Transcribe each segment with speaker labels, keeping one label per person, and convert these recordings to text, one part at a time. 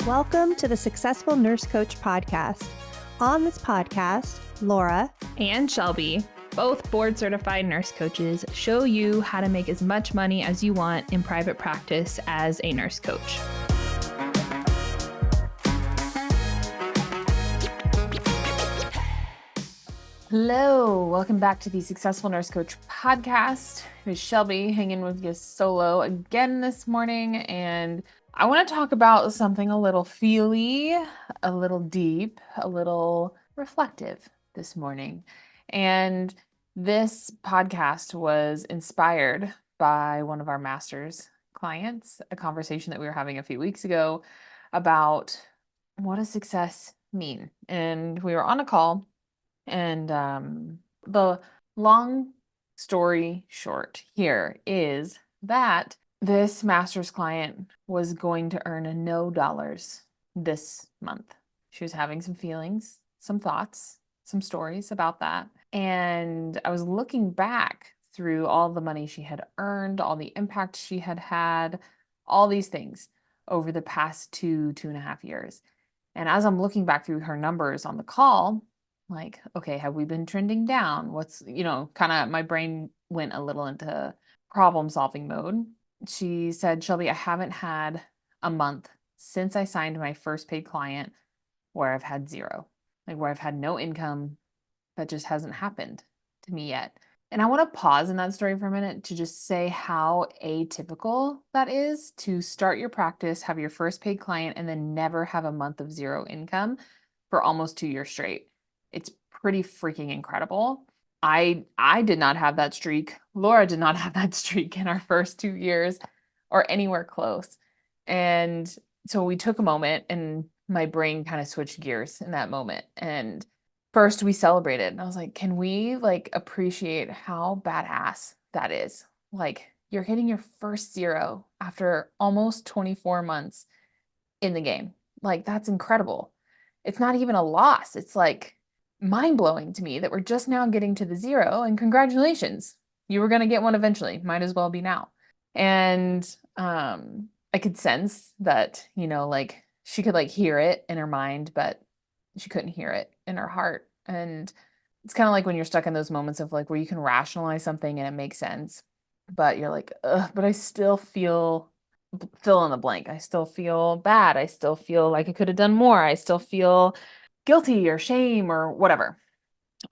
Speaker 1: Welcome to the Successful Nurse Coach podcast. On this podcast, Laura
Speaker 2: and Shelby, both board certified nurse coaches, show you how to make as much money as you want in private practice as a nurse coach. Hello, welcome back to the Successful Nurse Coach podcast. It's Shelby hanging with you solo again this morning, and I want to talk about something a little feely, a little deep, a little reflective this morning. And this podcast was inspired by one of our master's clients, a conversation that we were having a few weeks ago about what does success mean? And we were on a call, and the long story short here is that this master's client was going to earn no dollars this month. She was having some feelings, some thoughts, some stories about that. And I was looking back through all the money she had earned, all the impact she had had, all these things over the past 2.5 years. And as I'm looking back through her numbers on the call, like, okay, have we been trending down? What's, kind of my brain went a little into problem solving mode. She said, Shelby, I haven't had a month since I signed my first paid client where I've had zero, like where I've had no income. That just hasn't happened to me yet. And I want to pause in that story for a minute to just say how atypical that is to start your practice, have your first paid client, and then never have a month of zero income for almost 2 years straight. It's pretty freaking incredible. I did not have that streak. Laura did not have that streak in our first 2 years or anywhere close. And so we took a moment, and my brain kind of switched gears in that moment. And first we celebrated. And I was like, can we appreciate how badass that is? Like, you're hitting your first zero after almost 24 months in the game. Like, that's incredible. It's not even a loss. It's like mind-blowing to me that we're just now getting to the zero, and congratulations. You were going to get one eventually. Might as well be now. And I could sense that, she could hear it in her mind, but she couldn't hear it in her heart. And it's kind of like when you're stuck in those moments of where you can rationalize something and it makes sense, but you're like, ugh, but I still feel fill in the blank. I still feel bad. I still feel like I could have done more. I still feel guilty or shame or whatever.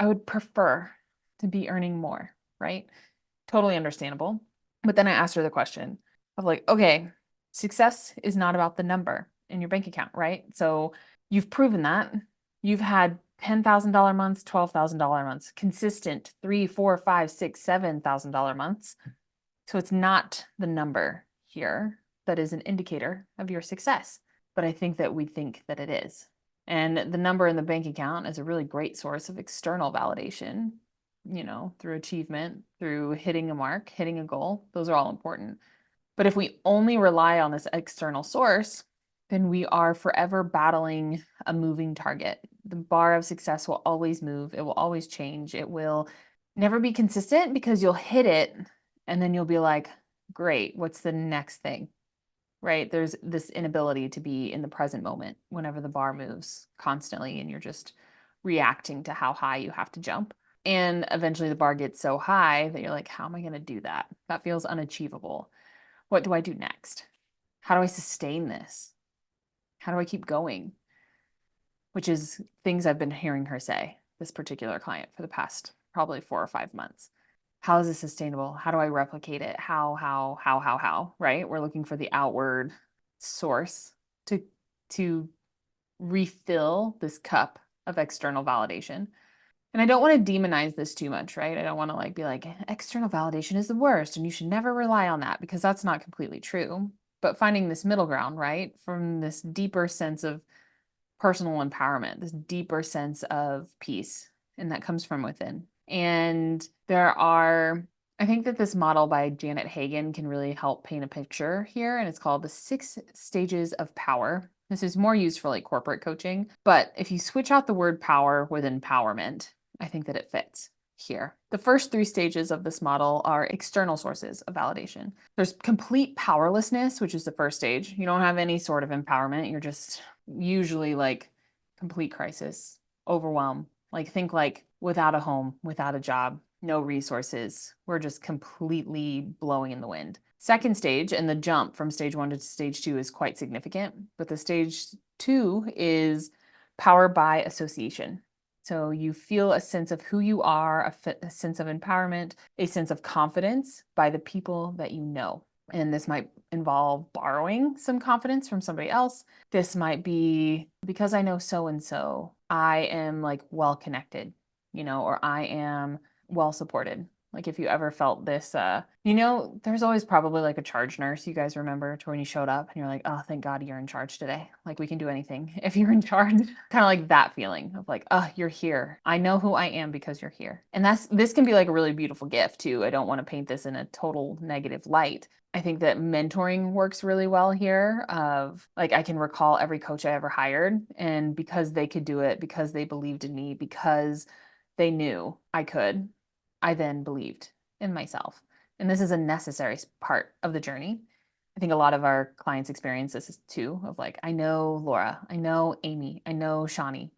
Speaker 2: I would prefer to be earning more, right? Totally understandable. But then I asked her the question of okay, success is not about the number in your bank account, right? So you've proven that. You've had $10,000 months, $12,000 months, consistent $3, $4, $5, $6, $7,000 months. So it's not the number here that is an indicator of your success. But I think that we think that it is. And the number in the bank account is a really great source of external validation, through achievement, through hitting a mark, hitting a goal. Those are all important. But if we only rely on this external source, then we are forever battling a moving target. The bar of success will always move. It will always change. It will never be consistent because you'll hit it and then you'll be like, great, what's the next thing? Right? There's this inability to be in the present moment whenever the bar moves constantly and you're just reacting to how high you have to jump. And eventually the bar gets so high that you're like, how am I going to do that? That feels unachievable. What do I do next? How do I sustain this? How do I keep going? Which is things I've been hearing her say, this particular client, for the past probably 4 or 5 months. How is this sustainable? How do I replicate it? How, right? We're looking for the outward source to refill this cup of external validation. And I don't want to demonize this too much, right? I don't want to be like, external validation is the worst and you should never rely on that, because that's not completely true. But finding this middle ground, right? From this deeper sense of personal empowerment, this deeper sense of peace, and that comes from within. And I think that this model by Janet Hagen can really help paint a picture here, and it's called the 6 stages of power. This is more used for corporate coaching, but if you switch out the word power with empowerment, I think that it fits. here. The first three stages of this model are external sources of validation. There's complete powerlessness, which is the first stage. You don't have any sort of empowerment. You're just usually like complete crisis, overwhelm. Like think like without a home, without a job, no resources. We're just completely blowing in the wind. Second stage, and the jump from stage 1 to stage 2 is quite significant, but the stage 2 is power by association. So you feel a sense of who you are, a sense of empowerment, a sense of confidence by the people that you know. And this might involve borrowing some confidence from somebody else. This might be because I know so and so, I am like well connected, or I am well supported. Like if you ever felt this, there's always probably like a charge nurse, you guys remember, to when you showed up and you're like, oh, thank God you're in charge today. Like we can do anything if you're in charge. Kind of like that feeling of like, oh, you're here. I know who I am because you're here. And this can be like a really beautiful gift too. I don't want to paint this in a total negative light. I think that mentoring works really well here. Of like, I can recall every coach I ever hired, and because they could do it, because they believed in me, because they knew I could, I then believed in myself. And this is a necessary part of the journey. I think a lot of our clients experience this too, of like, I know Laura, I know Amy, I know Shawnee,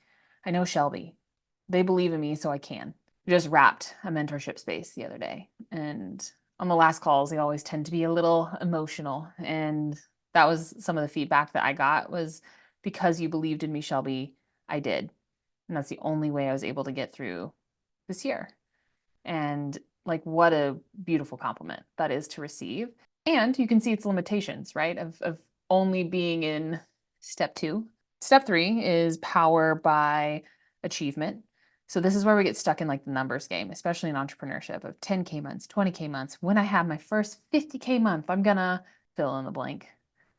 Speaker 2: I know Shelby. They believe in me, so I can. We just wrapped a mentorship space the other day. And on the last calls, they always tend to be a little emotional. And that was some of the feedback that I got was, because you believed in me, Shelby, I did. And that's the only way I was able to get through this year. And like, what a beautiful compliment that is to receive. And you can see its limitations, right? Of only being in step 2. Step 3 is power by achievement. So this is where we get stuck in like the numbers game, especially in entrepreneurship, of 10K months, 20K months. When I have my first 50K month, I'm gonna fill in the blank.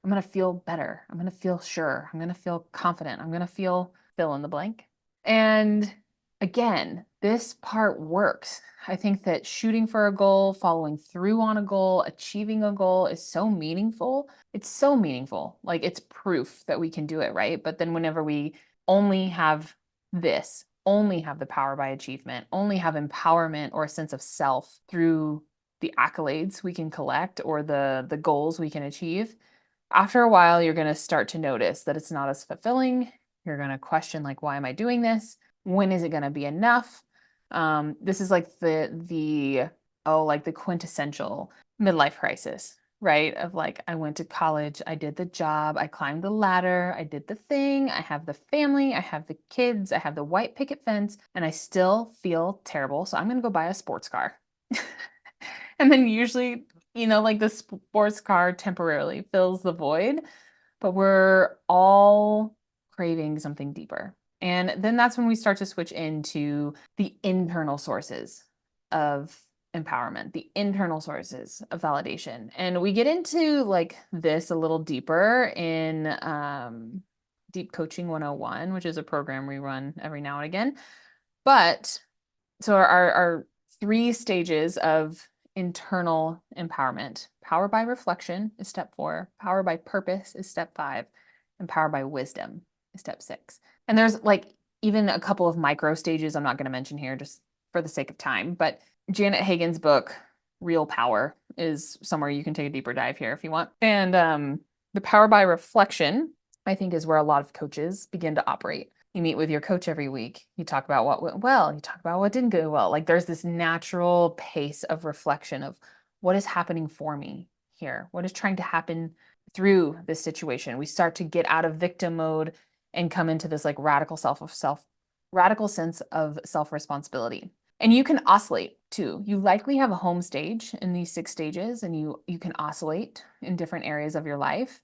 Speaker 2: I'm gonna feel better. I'm gonna feel sure. I'm gonna feel confident. I'm gonna feel fill in the blank. And again, this part works. I think that shooting for a goal, following through on a goal, achieving a goal is so meaningful. It's so meaningful. Like it's proof that we can do it, right? But then whenever we only have this, only have the power by achievement, only have empowerment or a sense of self through the accolades we can collect or the goals we can achieve, after a while, you're going to start to notice that it's not as fulfilling. You're going to question, like, why am I doing this? When is it going to be enough? This is like the quintessential midlife crisis, right? Of like, I went to college, I did the job, I climbed the ladder, I did the thing, I have the family, I have the kids, I have the white picket fence, and I still feel terrible. So I'm going to go buy a sports car. And then usually, like the sports car temporarily fills the void, but we're all craving something deeper. And then that's when we start to switch into the internal sources of empowerment, the internal sources of validation. And we get into like this a little deeper in Deep Coaching 101, which is a program we run every now and again. But so our 3 stages of internal empowerment: power by reflection is step 4, power by purpose is step 5, and power by wisdom is step 6. And there's like even a couple of micro stages I'm not going to mention here just for the sake of time, but Janet Hagen's book, Real Power, is somewhere you can take a deeper dive here if you want. And the power by reflection, I think, is where a lot of coaches begin to operate. You meet with your coach every week. You talk about what went well. You talk about what didn't go well. Like there's this natural pace of reflection of what is happening for me here? What is trying to happen through this situation? We start to get out of victim mode and come into this like radical sense of self-responsibility. And you can oscillate too. You likely have a home stage in these 6 stages, and you can oscillate in different areas of your life.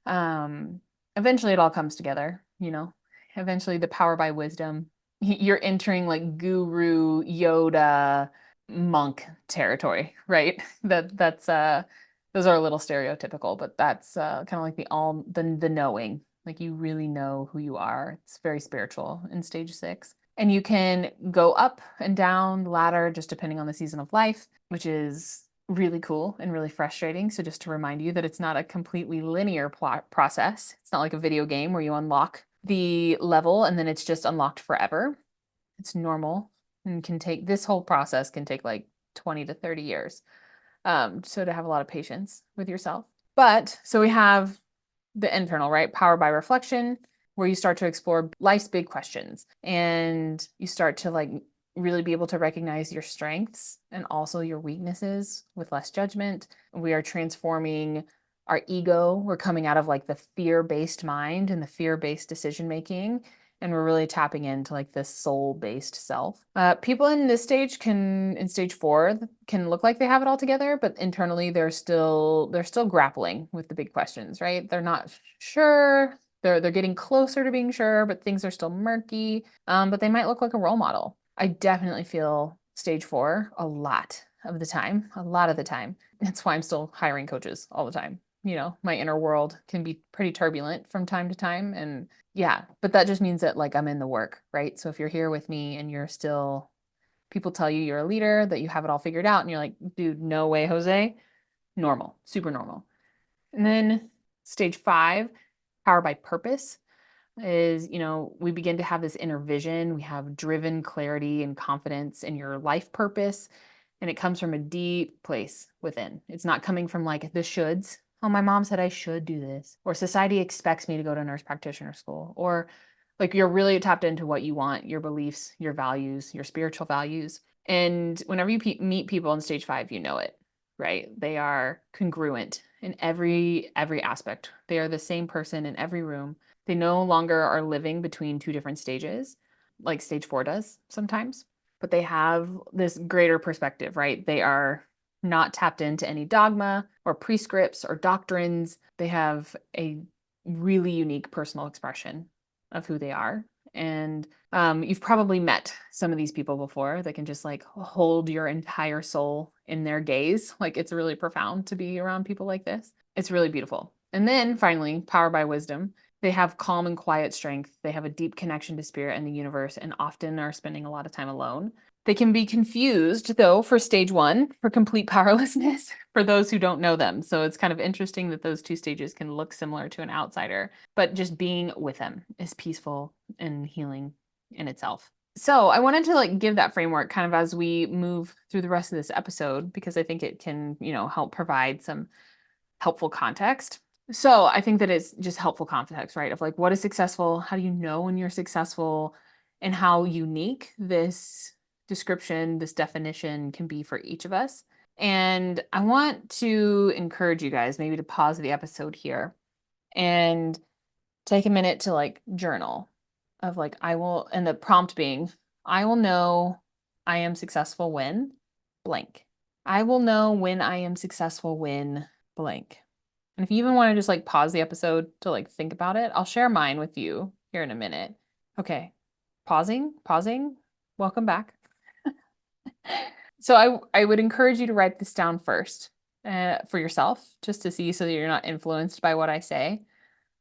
Speaker 2: Eventually it all comes together, eventually the power by wisdom. You're entering like guru Yoda monk territory, right? That's those are a little stereotypical, but that's kind of like the knowing, like you really know who you are. It's very spiritual in stage 6. And you can go up and down the ladder just depending on the season of life, which is really cool and really frustrating. So just to remind you that it's not a completely linear process. It's not like a video game where you unlock the level and then it's just unlocked forever. It's normal and this whole process can take like 20 to 30 years. So to have a lot of patience with yourself. But so we have the internal, right? Power by reflection, where you start to explore life's big questions and you start to like really be able to recognize your strengths and also your weaknesses with less judgment. We are transforming our ego. We're coming out of like the fear-based mind and the fear-based decision making. And we're really tapping into like this soul-based self. People in this stage in stage 4, can look like they have it all together, but internally they're still grappling with the big questions, right? They're not sure. They're getting closer to being sure, but things are still murky. But they might look like a role model. I definitely feel stage 4 a lot of the time. That's why I'm still hiring coaches all the time. My inner world can be pretty turbulent from time to time. And yeah, but that just means that like I'm in the work, right? So if you're here with me and people tell you you're a leader, that you have it all figured out, and you're like, dude, no way, Jose. Normal, super normal. And then stage 5, power by purpose, is, we begin to have this inner vision. We have driven clarity and confidence in your life purpose. And it comes from a deep place within. It's not coming from like the shoulds. Oh, my mom said I should do this. Or society expects me to go to nurse practitioner school. Or like you're really tapped into what you want, your beliefs, your values, your spiritual values. And whenever you meet people in stage 5, you know it, right? They are congruent in every aspect. They are the same person in every room. They no longer are living between two different stages, like stage 4 does sometimes, but they have this greater perspective, right? They are not tapped into any dogma or prescripts or doctrines. They have a really unique personal expression of who they are. And you've probably met some of these people before that can just like hold your entire soul in their gaze. Like it's really profound to be around people like this. It's really beautiful. And then finally, power by wisdom. They have calm and quiet strength. They have a deep connection to spirit and the universe, and often are spending a lot of time alone. They can be confused, though, for stage 1, for complete powerlessness, for those who don't know them. So it's kind of interesting that those two stages can look similar to an outsider, but just being with them is peaceful and healing in itself. So I wanted to like give that framework kind of as we move through the rest of this episode, because I think it can, help provide some helpful context. So I think that it's just helpful context, right? Of like, what is successful? How do you know when you're successful? And how unique this description, this definition can be for each of us. And I want to encourage you guys maybe to pause the episode here and take a minute to like journal of like, and the prompt being, I will know I am successful when blank. I will know when I am successful when blank. And if you even want to just like pause the episode to like think about it, I'll share mine with you here in a minute. Okay. Pausing. Welcome back. So I would encourage you to write this down first for yourself, just to see so that you're not influenced by what I say.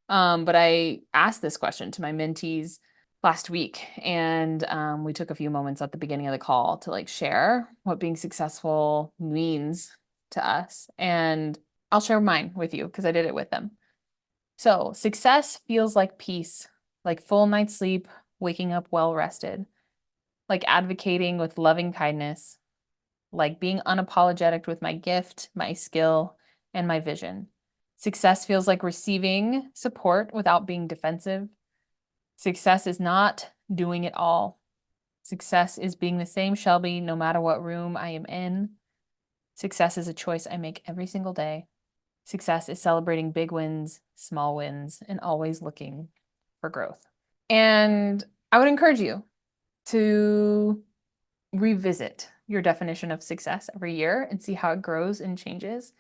Speaker 2: But I asked this question to my mentees last week, and we took a few moments at the beginning of the call to like share what being successful means to us. And I'll share mine with you because I did it with them. So success feels like peace, like full night's sleep, waking up well rested, like advocating with loving kindness, like being unapologetic with my gift, my skill, and my vision. Success feels like receiving support without being defensive. Success is not doing it all. Success is being the same Shelby no matter what room I am in. Success is a choice I make every single day. Success is celebrating big wins, small wins, and always looking for growth. And I would encourage you to revisit your definition of success every year and see how it grows and changes.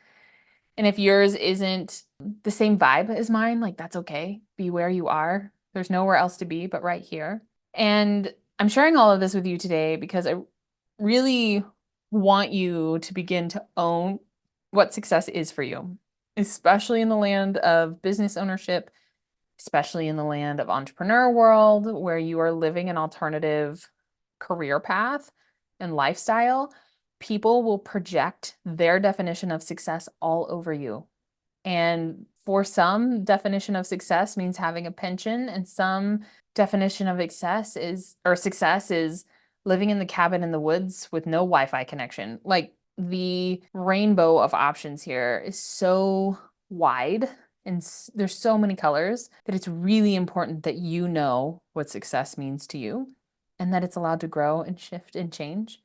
Speaker 2: And if yours isn't the same vibe as mine, like that's okay. Be where you are. There's nowhere else to be but right here. And I'm sharing all of this with you today because I really want you to begin to own what success is for you, especially in the land of business ownership, especially in the land of entrepreneur world, where you are living an alternative career path and lifestyle. People will project their definition of success all over you. And for some, definition of success means having a pension, and some definition of success is living in the cabin in the woods with no Wi-Fi connection. Like the rainbow of options here is so wide and there's so many colors that it's really important that you know what success means to you and that it's allowed to grow and shift and change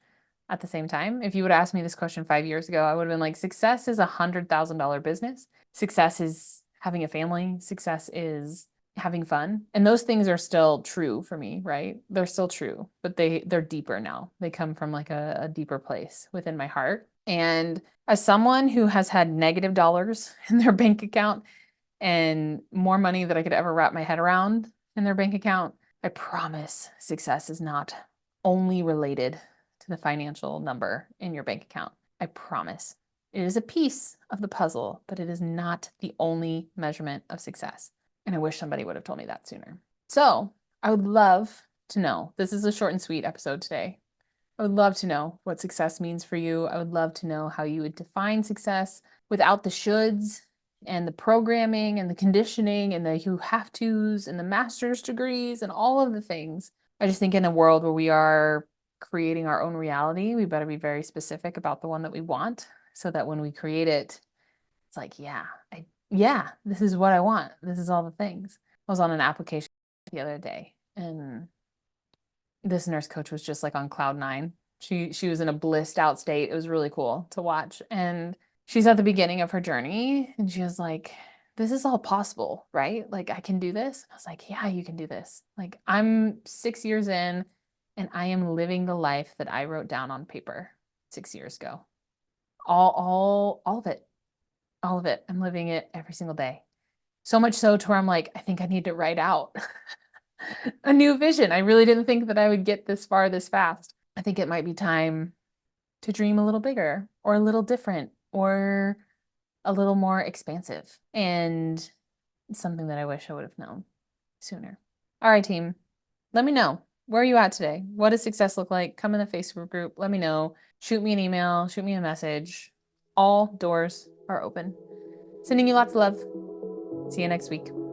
Speaker 2: at the same time. If you would ask me this question 5 years ago, I would have been like, success is $100,000 business. Success is having a family. Success is having fun. And those things are still true for me, right? They're still true, but they're deeper now. They come from like a deeper place within my heart. And as someone who has had negative dollars in their bank account and more money that I could ever wrap my head around in their bank account, I promise success is not only related to the financial number in your bank account. I promise. It is a piece of the puzzle, but it is not the only measurement of success. And I wish somebody would have told me that sooner. So I would love to know. This is a short and sweet episode today. I would love to know what success means for you. I would love to know how you would define success without the shoulds and the programming and the conditioning and the you have tos and the master's degrees and all of the things. I just think in a world where we are creating our own reality, we better be very specific about the one that we want so that when we create it, it's like, yeah, this is what I want. This is all the things. I was on an application the other day and this nurse coach was just like on cloud nine. She was in a blissed out state. It was really cool to watch. And she's at the beginning of her journey and she was like, this is all possible, right? Like I can do this. And I was like, yeah, you can do this. Like I'm 6 years in and I am living the life that I wrote down on paper 6 years ago. All of it. All of it. I'm living it every single day. So much so to where I'm like, I think I need to write out a new vision. I really didn't think that I would get this far this fast. I think it might be time to dream a little bigger or a little different or a little more expansive. And it's something that I wish I would have known sooner. All right, team, let me know. Where are you at today? What does success look like? Come in the Facebook group. Let me know. Shoot me an email. Shoot me a message. All doors are open. Sending you lots of love. See you next week.